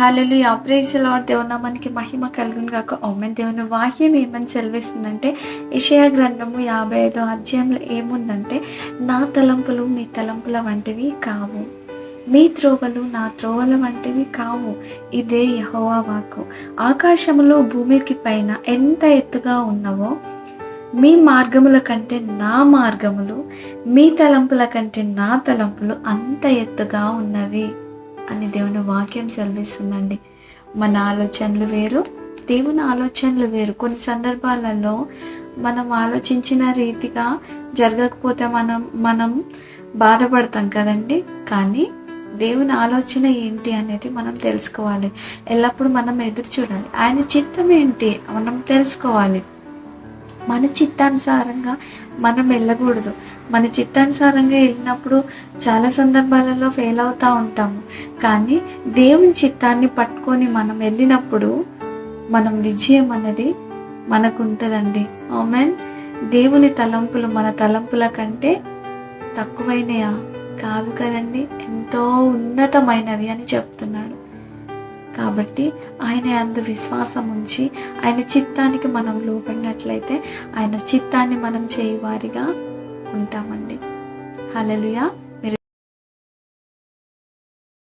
Hallelujah! Praise the lord. దేవుని నామానికి మహిమ కలుగును గాక. ఆమేన్. దేవుని వాక్యం ఏమని సెలవిస్తుందంటే, యెషయా గ్రంథము 55 అధ్యాయంలో ఏముందంటే, నా తలంపులు మీ తలంపుల వంటివి కావు. మీ త్రోవలు నా త్రోవల వంటివి కావు. ఇదే యెహోవా వాక్కు. ఆకాశములు భూమికి పైన ఎంత ఎత్తుగా ఉన్నవో, మీ మార్గముల కంటే నా మార్గములు, మీ తలంపుల కంటే నా తలంపులు అంత ఎత్తుగా ఉన్నవి అని దేవుని వాక్యం సెలవిస్తుందండి. మన ఆలోచనలు వేరు, దేవుని ఆలోచనలు వేరు. కొన్ని సందర్భాలలో మనం ఆలోచించిన రీతిగా జరగకపోతే మనం బాధపడతాం కదండి. కానీ దేవుని ఆలోచన ఏంటి అనేది మనం తెలుసుకోవాలి. ఎల్లప్పుడూ మనం ఎదురు చూడాలి. ఆయన చిత్తం ఏంటి మనం తెలుసుకోవాలి. మన చిత్తానుసారంగా మనం వెళ్ళకూడదు. మన చిత్తానుసారంగా వెళ్ళినప్పుడు చాలా సందర్భాలలో ఫెయిల్ అవుతూ ఉంటాము. కానీ దేవుని చిత్తాన్ని పట్టుకొని మనం వెళ్ళినప్పుడు మనం విజయం అనేది మనకు ఉంటుందండి. ఆమేన్. దేవుని తలంపులు మన తలంపుల కంటే తక్కువైనయా? కాదు కదండి. ఎంతో ఉన్నతమైనవి అని చెప్తున్నాడు. కాబట్టి ఆయన యందు విశ్వాసం ఉంచి ఆయన చిత్తానికి మనం లోబడినట్లయితే ఆయన చిత్తాన్ని మనం చేయవారిగా ఉంటామండి. హల్లెలూయా.